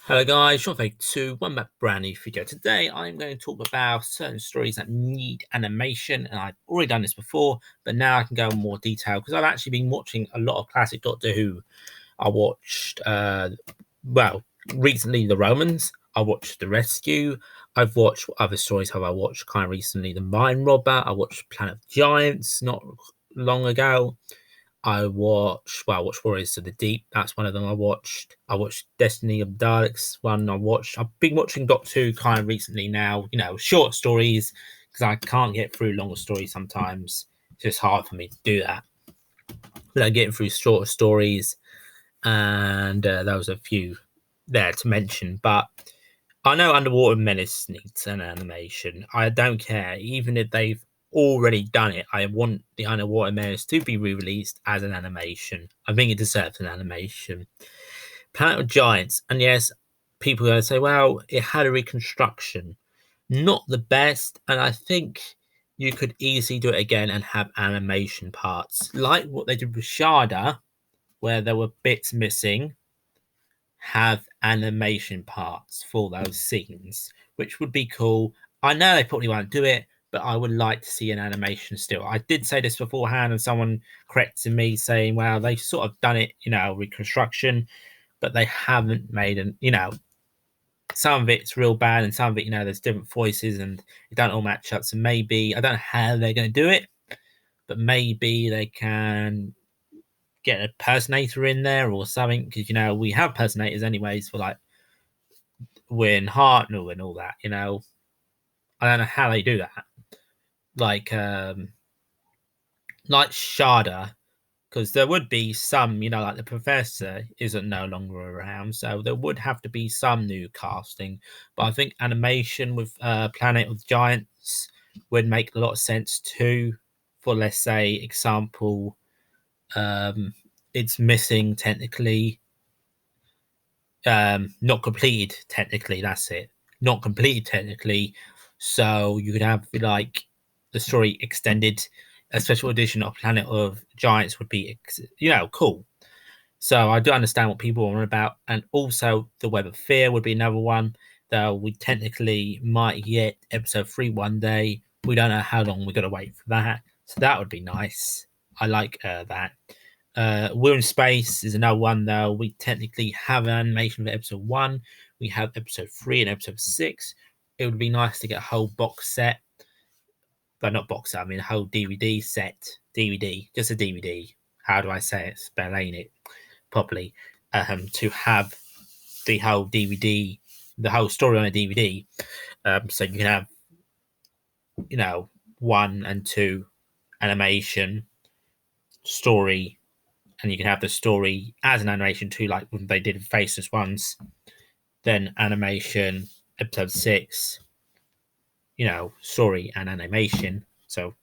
Hello guys, Sean Fake 2, one back brand new video. Today I'm going to talk about certain stories that need animation, and I've already done this before, but now I can go in more detail because I've actually been watching a lot of classic Doctor Who. I watched, recently The Romans, I watched The Rescue, I've watched what other stories have I watched kind of recently, The Mind Robber, I watched Planet of Giants not long ago. I watched Warriors of the Deep. That's one of them I watched. I watched Destiny of the Daleks one I watched. I've been watching Doctor Who kind of recently now, short stories because I can't get through longer stories sometimes. It's just hard for me to do that. But I'm getting through shorter stories, and there was a few there to mention. But I know Underwater Menace needs an animation. I don't care, even if they've already done it. I want the Underwater Menace to be re-released as an animation. I think it deserves an animation. Planet of Giants, and yes, people are going to say, well, it had a reconstruction. Not the best, and I think you could easily do it again and have animation parts. Like what they did with Shada, where there were bits missing, have animation parts for those scenes, which would be cool. I know they probably won't do it, but I would like to see an animation still. I did say this beforehand, and someone corrected me saying, well, they've sort of done it, reconstruction, but they haven't made some of it's real bad, and some of it, there's different voices and it don't all match up. So maybe, I don't know how they're going to do it, but maybe they can get a personator in there or something, because we have personators anyways for like Win Hartnell and all that. I don't know how they do that. Like like Shada, because there would be some, like the professor isn't no longer around, so there would have to be some new casting. But I think animation with Planet of Giants would make a lot of sense too. For, let's say, example, it's missing technically, not completed technically. That's it, not completed technically. So you could have like the story extended. A special edition of Planet of Giants would be, cool. So I do understand what people are on about, and also the Web of Fear would be another one. Though we technically might get episode 3 one day. We don't know how long we're gonna wait for that. So that would be nice. I like that. We're in Space is another one though. We technically have an animation for episode 1. We have episode 3 and episode 6. It would be nice to get a whole box set, but not box set. I mean a whole DVD set. DVD, just a DVD. How do I say it? Spelling it properly. To have the whole DVD, the whole story on a DVD. So you can have, 1 and 2 animation story, and you can have the story as an animation too, like when they did Faceless once. Then animation, episode 6, story and animation. So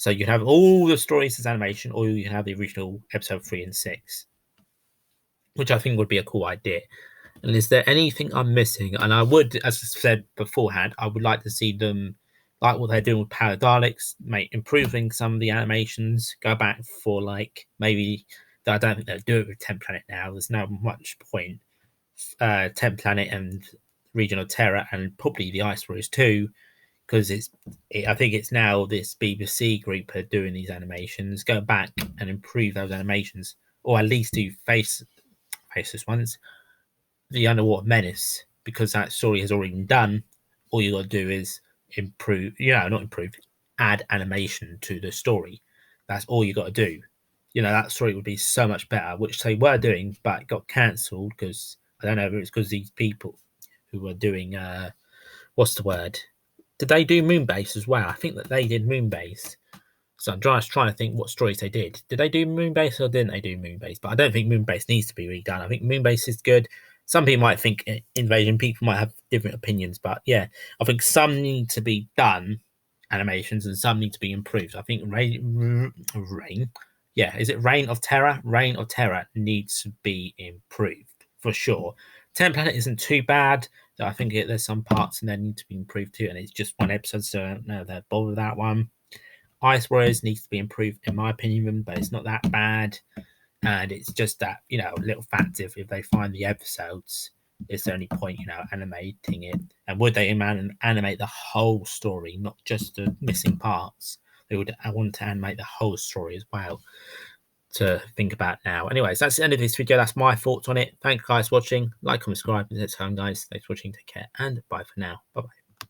you have all the stories as animation, or you can have the original episode 3 and 6, which I think would be a cool idea. And is there anything I'm missing? And I would, as I said beforehand, I would like to see them, like what they're doing with Power Daleks, improving some of the animations, go back for like maybe, I don't think they'll do it with 10 Planet now. There's no much point. 10 Planet and Regional Terror, and probably the Ice Warriors too, because I think it's now this BBC group are doing these animations. Go back and improve those animations, or at least do faceless ones. The Underwater Menace, because that story has already been done. All you got to do is improve, not improve, add animation to the story. That's all you got to do. That story would be so much better, which they were doing, but it got cancelled because I don't know if it's because these people who were doing, what's the word? Did they do Moonbase as well? I think that they did Moonbase. So I'm just trying to think what stories they did. Did they do Moonbase or didn't they do Moonbase? But I don't think Moonbase needs to be redone. I think Moonbase is good. Some people might think Invasion. People might have different opinions, but yeah, I think some need to be done animations and some need to be improved. I think Reign, yeah, is it Reign of Terror? Reign of Terror needs to be improved for sure. 10 Planet isn't too bad. I think there's some parts and they need to be improved too, and it's just one episode, so I don't know if they're bothered with that one. Ice Warriors needs to be improved, in my opinion, but it's not that bad. And it's just that, little factor if they find the episodes is there any point, animating it? And would they animate the whole story, not just the missing parts? I want to animate the whole story as well, to think about now. Anyways, that's the end of this video. That's my thoughts on it. Thank you guys for watching. Like, comment, subscribe. Until next time, guys. Thanks for watching. Take care and bye for now. Bye bye.